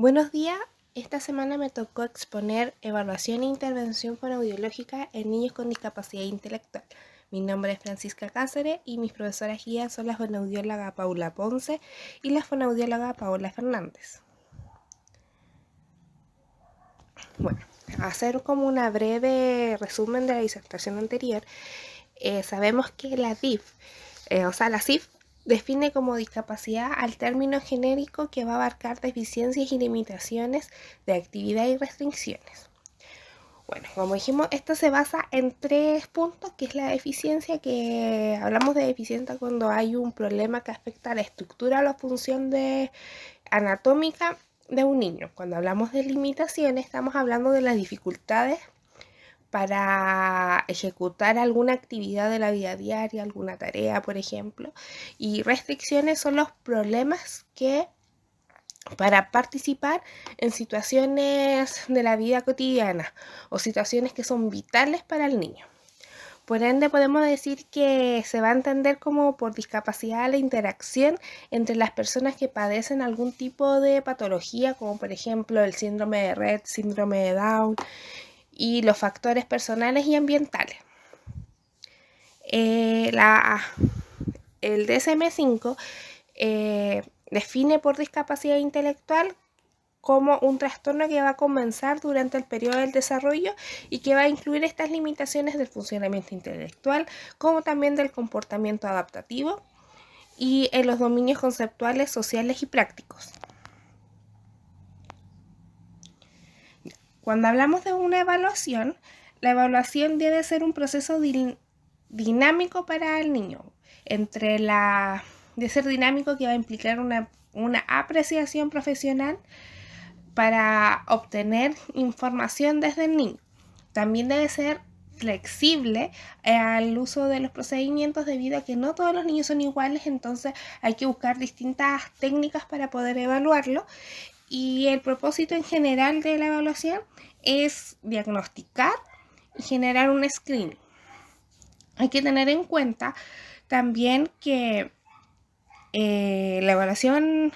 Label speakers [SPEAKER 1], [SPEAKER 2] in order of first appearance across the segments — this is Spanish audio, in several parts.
[SPEAKER 1] Buenos días, esta semana me tocó exponer evaluación e intervención fonoaudiológica en niños con discapacidad intelectual. Mi nombre es Francisca Cáceres y mis profesoras guías son la fonoaudióloga Paula Ponce y la fonoaudióloga Paola Fernández. Bueno, hacer como una breve resumen de la disertación anterior, sabemos que la DIF, la CIF, define como discapacidad al término genérico que va a abarcar deficiencias y limitaciones de actividad y restricciones. Bueno, como dijimos, esto se basa en 3 puntos, que es la deficiencia, que hablamos de deficiencia cuando hay un problema que afecta a la estructura o la función anatómica de un niño. Cuando hablamos de limitaciones, estamos hablando de las dificultades para ejecutar alguna actividad de la vida diaria, alguna tarea, por ejemplo. Y restricciones son los problemas que para participar en situaciones de la vida cotidiana o situaciones que son vitales para el niño. Por ende, podemos decir que se va a entender como por discapacidad la interacción entre las personas que padecen algún tipo de patología, como por ejemplo el síndrome de Rett, síndrome de Down, y los factores personales y ambientales. El DSM-5 define por discapacidad intelectual como un trastorno que va a comenzar durante el periodo del desarrollo y que va a incluir estas limitaciones del funcionamiento intelectual, como también del comportamiento adaptativo y en los dominios conceptuales, sociales y prácticos. Cuando hablamos de una evaluación, la evaluación debe ser un proceso dinámico para el niño. De ser dinámico, que va a implicar una apreciación profesional para obtener información desde el niño. También debe ser flexible al uso de los procedimientos, debido a que no todos los niños son iguales, entonces hay que buscar distintas técnicas para poder evaluarlo. Y el propósito en general de la evaluación es diagnosticar y generar un screening. Hay que tener en cuenta también que la evaluación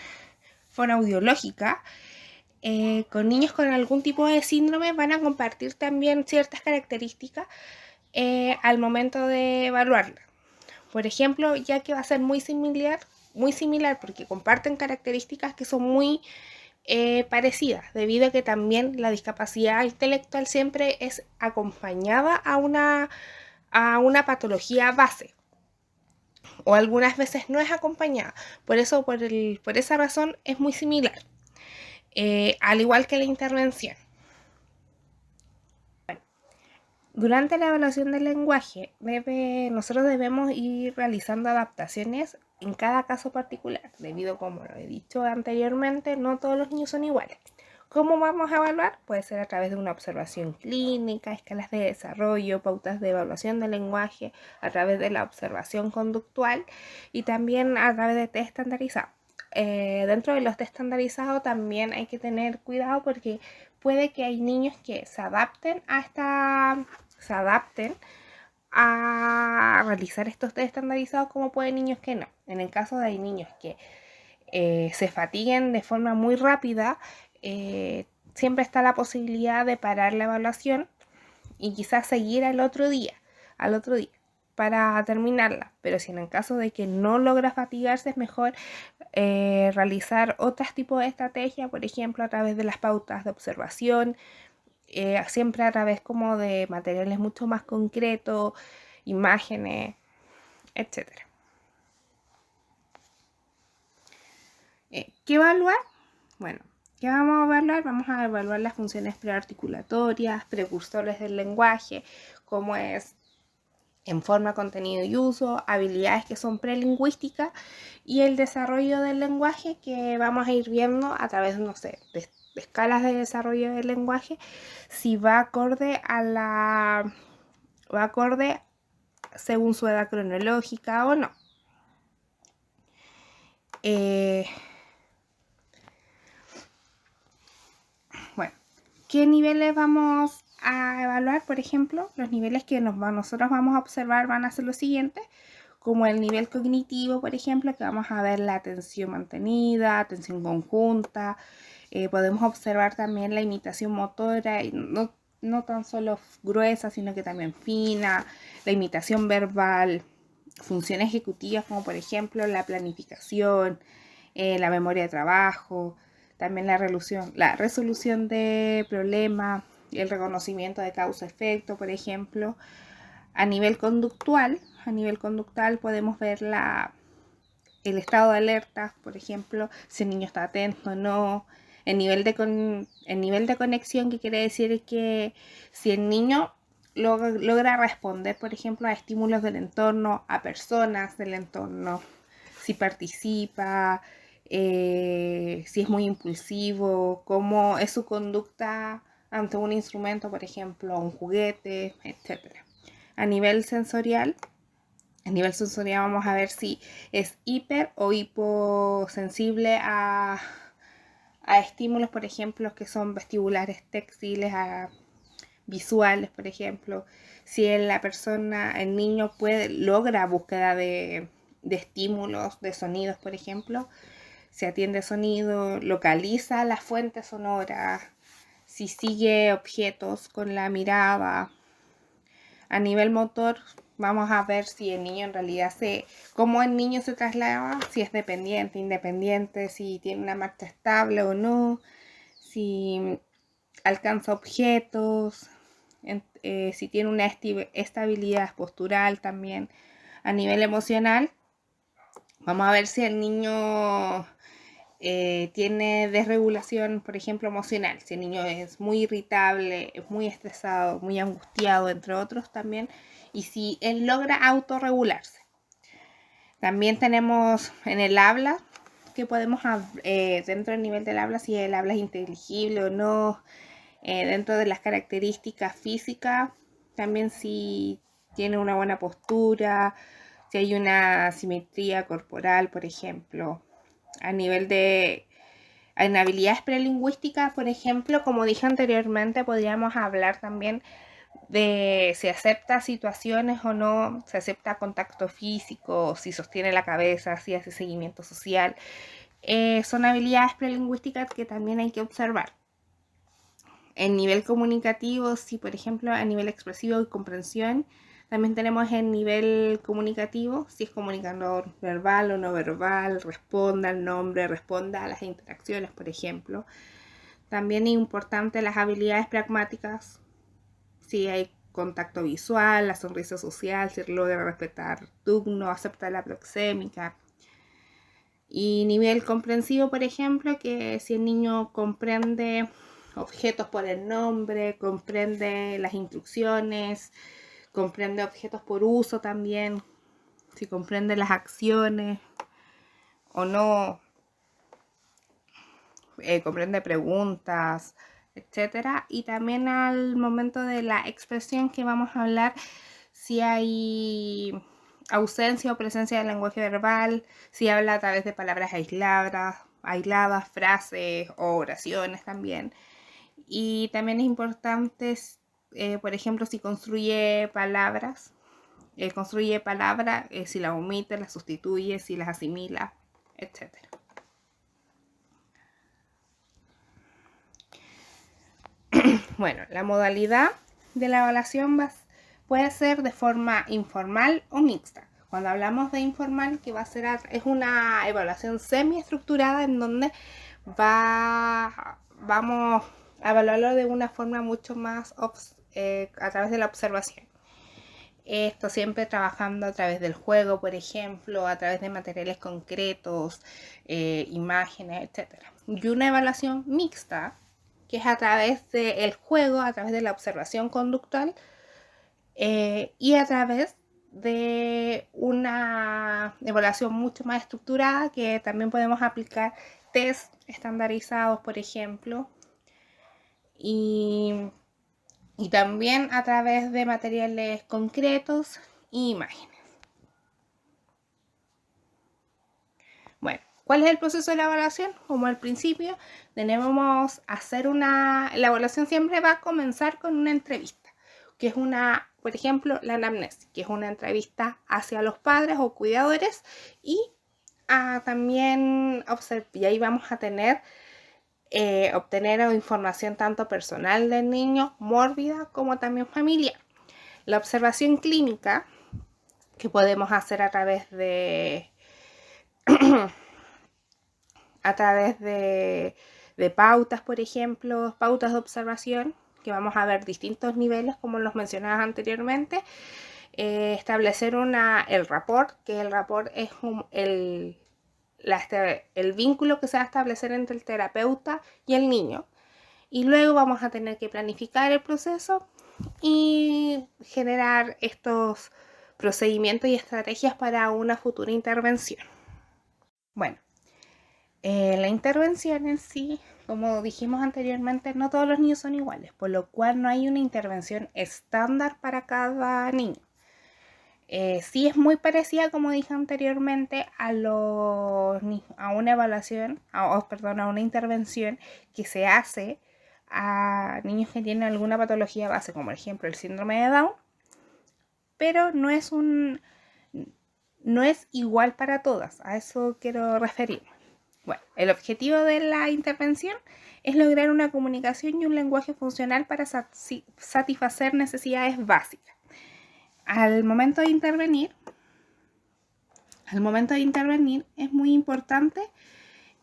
[SPEAKER 1] fonoaudiológica con niños con algún tipo de síndrome van a compartir también ciertas características al momento de evaluarla. Por ejemplo, ya que va a ser muy similar porque comparten características que son muy parecidas, debido a que también la discapacidad intelectual siempre es acompañada a una patología base, o algunas veces no es acompañada. Por esa razón es muy similar, al igual que la intervención. Durante la evaluación del lenguaje, nosotros debemos ir realizando adaptaciones en cada caso particular, debido, como lo he dicho anteriormente, no todos los niños son iguales. ¿Cómo vamos a evaluar? Puede ser a través de una observación clínica, escalas de desarrollo, pautas de evaluación del lenguaje, a través de la observación conductual y también a través de test estandarizados. Dentro de los test estandarizados también hay que tener cuidado, porque puede que hay niños que se adapten a realizar estos test estandarizados, como pueden niños que no. En el caso de hay niños que se fatiguen de forma muy rápida, siempre está la posibilidad de parar la evaluación y quizás seguir al otro día para terminarla. Pero si en el caso de que no logra fatigarse, es mejor realizar otros tipos de estrategias, por ejemplo a través de las pautas de observación, siempre a través como de materiales mucho más concretos, imágenes, etc. ¿Qué evaluar? Bueno, ¿qué vamos a evaluar? Vamos a evaluar las funciones prearticulatorias, precursores del lenguaje, como es en forma, contenido y uso, habilidades que son prelingüísticas, y el desarrollo del lenguaje, que vamos a ir viendo a través, no sé, de escalas de desarrollo del lenguaje, si va acorde según su edad cronológica o no. Bueno, ¿qué niveles vamos a evaluar? Por ejemplo, los niveles que nosotros vamos a observar van a ser los siguientes, como el nivel cognitivo, por ejemplo, que vamos a ver la atención mantenida, atención conjunta, Podemos observar también la imitación motora, y no tan solo gruesa, sino que también fina, la imitación verbal, funciones ejecutivas como por ejemplo la planificación, la memoria de trabajo, también la resolución de problemas, el reconocimiento de causa-efecto, por ejemplo. A nivel conductual podemos ver el estado de alerta, por ejemplo, si el niño está atento o no. El nivel de conexión, que quiere decir que si el niño logra responder, por ejemplo, a estímulos del entorno, a personas del entorno, si participa, si es muy impulsivo, cómo es su conducta ante un instrumento, por ejemplo, un juguete, etc. A nivel sensorial vamos a ver si es hiper o hiposensible a estímulos, por ejemplo, que son vestibulares, táctiles, a visuales, por ejemplo. Si el niño logra búsqueda de estímulos, de sonidos, por ejemplo, si atiende sonido, localiza la fuente sonora, si sigue objetos con la mirada. A nivel motor, vamos a ver si el niño en realidad cómo el niño se traslada, si es dependiente, independiente, si tiene una marcha estable o no, si alcanza objetos, si tiene una estabilidad postural también. A nivel emocional, vamos a ver si el niño tiene desregulación, por ejemplo, emocional. Si el niño es muy irritable, es muy estresado, muy angustiado, entre otros también. Y si él logra autorregularse. También tenemos en el habla, que podemos, dentro del nivel del habla, si el habla es inteligible o no. Dentro de las características físicas, también si tiene una buena postura, si hay una simetría corporal, por ejemplo. A nivel en habilidades prelingüísticas, por ejemplo, como dije anteriormente, podríamos hablar también de si acepta situaciones o no, si acepta contacto físico, si sostiene la cabeza, si hace seguimiento social. Son habilidades prelingüísticas que también hay que observar. En nivel comunicativo, si por ejemplo a nivel expresivo y comprensión, también tenemos el nivel comunicativo, si es comunicador verbal o no verbal, responda al nombre, responda a las interacciones, por ejemplo. También es importante las habilidades pragmáticas, si hay contacto visual, la sonrisa social, si logra respetar turno, acepta la proxémica. Y nivel comprensivo, por ejemplo, que si el niño comprende objetos por el nombre, comprende las instrucciones, comprende objetos por uso también, si comprende las acciones o no, comprende preguntas, etcétera. Y también al momento de la expresión, que vamos a hablar si hay ausencia o presencia del lenguaje verbal, si habla a través de palabras aisladas, frases o oraciones también. Y también es importante, por ejemplo, si construye palabras, si las omite, las sustituye, si las asimila, etc. Bueno, la modalidad de la evaluación puede ser de forma informal o mixta. Cuando hablamos de informal, que es una evaluación semiestructurada en donde vamos a evaluarlo de una forma mucho más a través de la observación. Esto siempre trabajando a través del juego, por ejemplo, a través de materiales concretos, imágenes, etc. Y una evaluación mixta, que es a través del juego, a través de la observación conductual y a través de una evaluación mucho más estructurada, que también podemos aplicar test estandarizados, por ejemplo, y también a través de materiales concretos e imágenes. Bueno, ¿cuál es el proceso de la evaluación? Como al principio, tenemos hacer la evaluación siempre va a comenzar con una entrevista, que es por ejemplo, la anamnesis, que es una entrevista hacia los padres o cuidadores, y también y ahí vamos a tener obtener información tanto personal del niño, mórbida, como también familiar. La observación clínica, que podemos hacer a través de pautas, por ejemplo, pautas de observación, que vamos a ver distintos niveles, como los mencionaba anteriormente. Establecer el rapport, que el rapport es el vínculo que se va a establecer entre el terapeuta y el niño. Y luego vamos a tener que planificar el proceso y generar estos procedimientos y estrategias para una futura intervención. Bueno, la intervención en sí, como dijimos anteriormente, no todos los niños son iguales, por lo cual no hay una intervención estándar para cada niño. Sí es muy parecida, como dije anteriormente, a una evaluación, a una intervención que se hace a niños que tienen alguna patología base, como por ejemplo el síndrome de Down, pero no es igual para todas, a eso quiero referirme. Bueno, el objetivo de la intervención es lograr una comunicación y un lenguaje funcional para satisfacer necesidades básicas. Al momento de intervenir es muy importante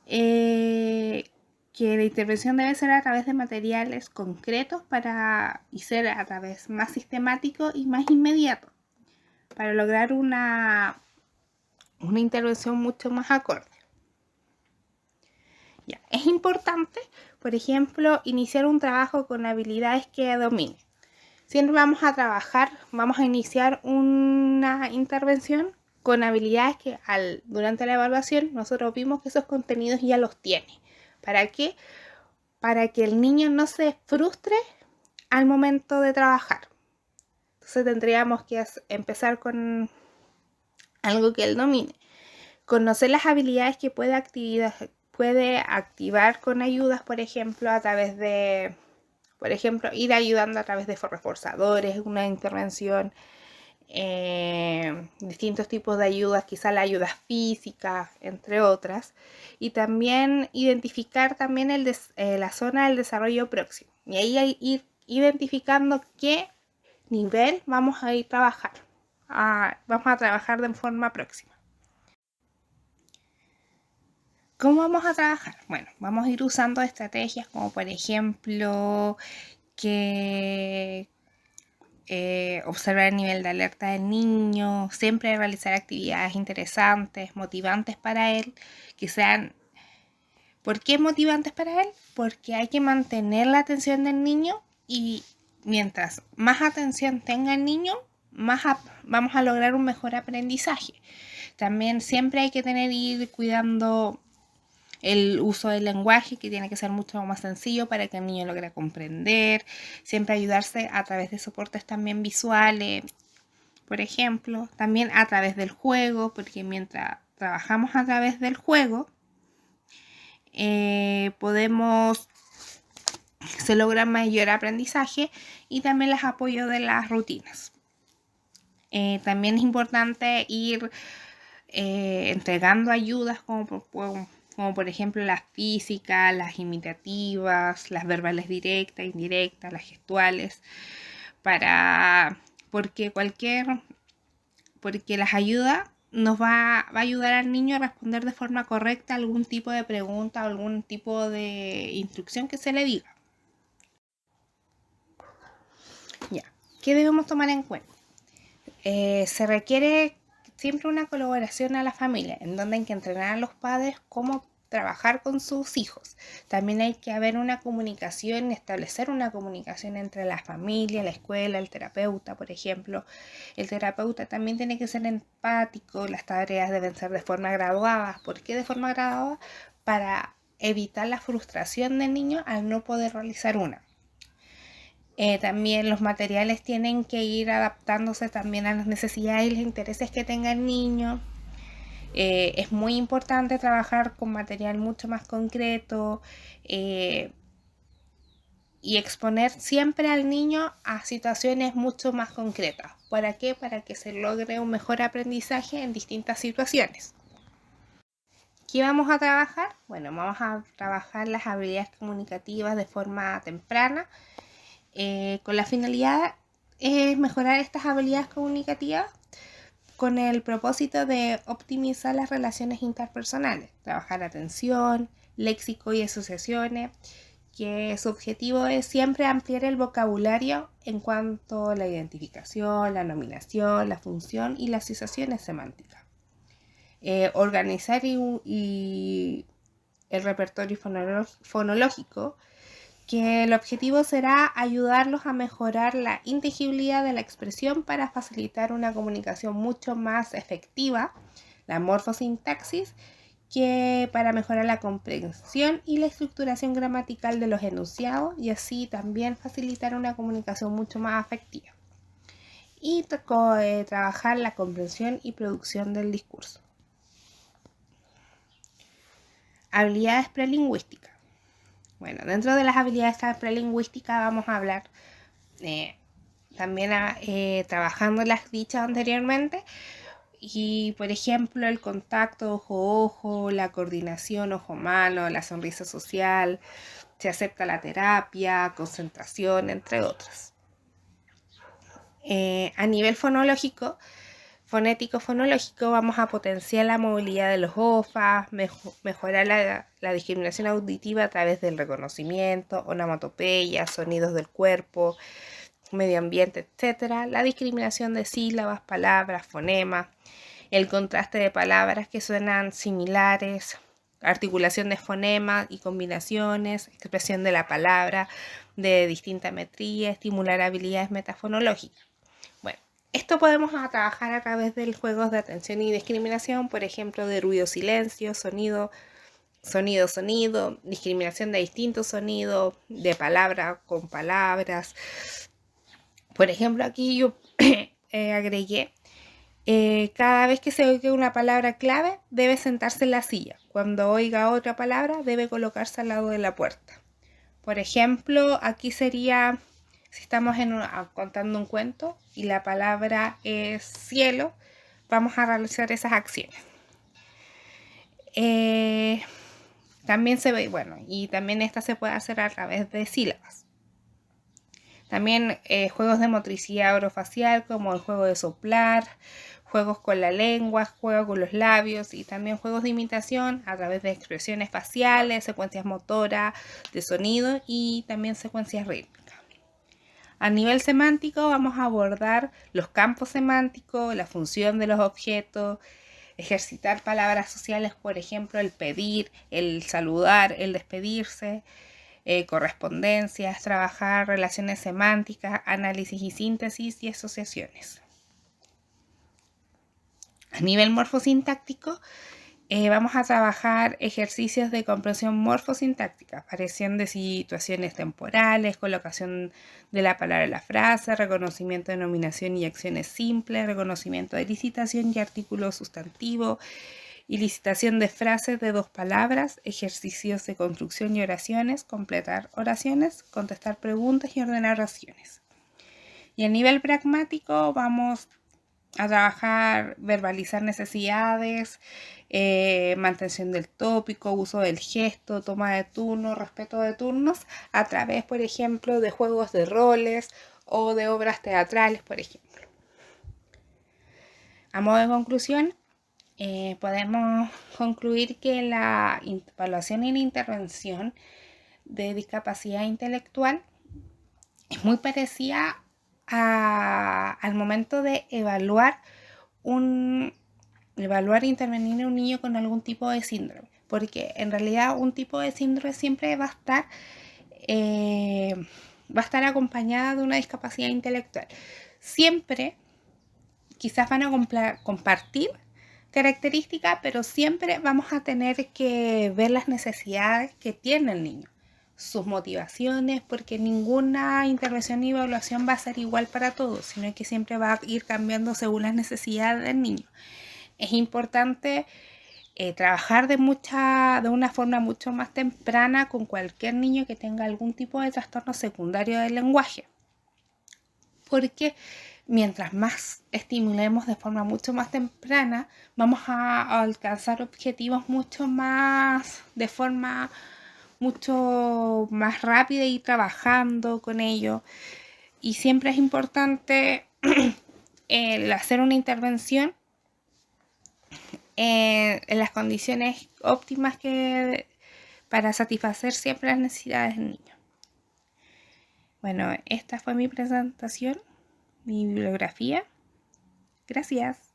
[SPEAKER 1] que la intervención debe ser a través de materiales concretos y ser a través más sistemático y más inmediato para lograr una intervención mucho más acorde. Ya. Es importante, por ejemplo, iniciar un trabajo con habilidades que domine. Siempre vamos a iniciar una intervención con habilidades que durante la evaluación nosotros vimos que esos contenidos ya los tiene. ¿Para qué? Para que el niño no se frustre al momento de trabajar. Entonces tendríamos que empezar con algo que él domine. Conocer las habilidades que puede activar con ayudas, por ejemplo, a través de, ir ayudando a través de reforzadores, una intervención, distintos tipos de ayudas, quizá la ayuda física, entre otras, y también identificar también la zona del desarrollo próximo, y ahí ir identificando qué nivel vamos a ir vamos a trabajar de forma próxima. ¿Cómo vamos a trabajar? Bueno, vamos a ir usando estrategias como por ejemplo observar el nivel de alerta del niño, siempre realizar actividades interesantes, motivantes para él, que sean... ¿Por qué motivantes para él? Porque hay que mantener la atención del niño y mientras más atención tenga el niño, vamos a lograr un mejor aprendizaje. También siempre hay que ir cuidando el uso del lenguaje, que tiene que ser mucho más sencillo para que el niño logre comprender. Siempre ayudarse a través de soportes también visuales, por ejemplo. También a través del juego, porque mientras trabajamos a través del juego, se logra mayor aprendizaje y también los apoyos de las rutinas. También es importante ir entregando ayudas como por ejemplo las físicas, las imitativas, las verbales directas, indirectas, las gestuales, porque las ayudas nos va a ayudar al niño a responder de forma correcta a algún tipo de pregunta o algún tipo de instrucción que se le diga. Ya, ¿qué debemos tomar en cuenta? Se requiere siempre una colaboración a la familia, en donde hay que entrenar a los padres cómo trabajar con sus hijos. También hay que haber una comunicación, establecer una comunicación entre la familia, la escuela, el terapeuta, por ejemplo. El terapeuta también tiene que ser empático, las tareas deben ser de forma graduada. ¿Por qué de forma graduada? Para evitar la frustración del niño al no poder realizar una. También los materiales tienen que ir adaptándose también a las necesidades y los intereses que tenga el niño. Es muy importante trabajar con material mucho más concreto y exponer siempre al niño a situaciones mucho más concretas. ¿Para qué? Para que se logre un mejor aprendizaje en distintas situaciones. ¿Qué vamos a trabajar? Bueno, vamos a trabajar las habilidades comunicativas de forma temprana, con la finalidad de mejorar estas habilidades comunicativas con el propósito de optimizar las relaciones interpersonales, trabajar atención, léxico y asociaciones, que su objetivo es siempre ampliar el vocabulario en cuanto a la identificación, la nominación, la función y las asociaciones semánticas. Organizar y el repertorio fonológico, que el objetivo será ayudarlos a mejorar la inteligibilidad de la expresión para facilitar una comunicación mucho más efectiva, la morfosintaxis, que para mejorar la comprensión y la estructuración gramatical de los enunciados y así también facilitar una comunicación mucho más efectiva. Y trabajar la comprensión y producción del discurso. Habilidades prelingüísticas. Bueno, dentro de las habilidades prelingüísticas vamos a hablar también trabajando las dichas anteriormente. Y por ejemplo, el contacto ojo-ojo, la coordinación ojo-mano, la sonrisa social, se acepta la terapia, concentración, entre otras. A nivel fonético-fonológico, vamos a potenciar la movilidad de los OFA, mejorar la discriminación auditiva a través del reconocimiento, onomatopeya, sonidos del cuerpo, medio ambiente, etc. La discriminación de sílabas, palabras, fonemas, el contraste de palabras que suenan similares, articulación de fonemas y combinaciones, expresión de la palabra de distinta metría, estimular habilidades metafonológicas. Bueno, esto podemos trabajar a través de juegos de atención y discriminación, por ejemplo, de ruido-silencio, sonido, discriminación de distintos sonidos, de palabra con palabras. Por ejemplo, aquí yo agregué, cada vez que se oiga una palabra clave, debe sentarse en la silla. Cuando oiga otra palabra, debe colocarse al lado de la puerta. Por ejemplo, aquí sería, si estamos contando un cuento y la palabra es cielo, vamos a realizar esas acciones. También se ve, bueno, y también esta se puede hacer a través de sílabas. También juegos de motricidad orofacial, como el juego de soplar, juegos con la lengua, juegos con los labios y también juegos de imitación a través de expresiones faciales, secuencias motoras de sonido y también secuencias rítmicas. A nivel semántico vamos a abordar los campos semánticos, la función de los objetos, ejercitar palabras sociales, por ejemplo, el pedir, el saludar, el despedirse, correspondencias, trabajar relaciones semánticas, análisis y síntesis y asociaciones. A nivel morfosintáctico, vamos a trabajar ejercicios de comprensión morfosintáctica, aparición de situaciones temporales, colocación de la palabra en la frase, reconocimiento de nominación y acciones simples, reconocimiento de licitación y artículo sustantivo, y licitación de frases de 2 palabras, ejercicios de construcción y oraciones, completar oraciones, contestar preguntas y ordenar oraciones. Y a nivel pragmático vamos a trabajar, verbalizar necesidades, mantención del tópico, uso del gesto, toma de turno, respeto de turnos, a través, por ejemplo, de juegos de roles o de obras teatrales, por ejemplo. A modo de conclusión, podemos concluir que la evaluación y la intervención de discapacidad intelectual es muy parecida al momento de evaluar e intervenir en un niño con algún tipo de síndrome, porque en realidad un tipo de síndrome siempre va a estar acompañada de una discapacidad intelectual. Siempre quizás van a compartir características, pero siempre vamos a tener que ver las necesidades que tiene el niño, sus motivaciones, porque ninguna intervención y evaluación va a ser igual para todos, sino que siempre va a ir cambiando según las necesidades del niño. Es importante trabajar de una forma mucho más temprana con cualquier niño que tenga algún tipo de trastorno secundario del lenguaje, porque mientras más estimulemos de forma mucho más temprana, vamos a alcanzar objetivos mucho más, de forma mucho más rápida y trabajando con ello. Y siempre es importante el hacer una intervención en las condiciones óptimas para satisfacer siempre las necesidades del niño. Bueno, esta fue mi presentación, mi bibliografía. Gracias.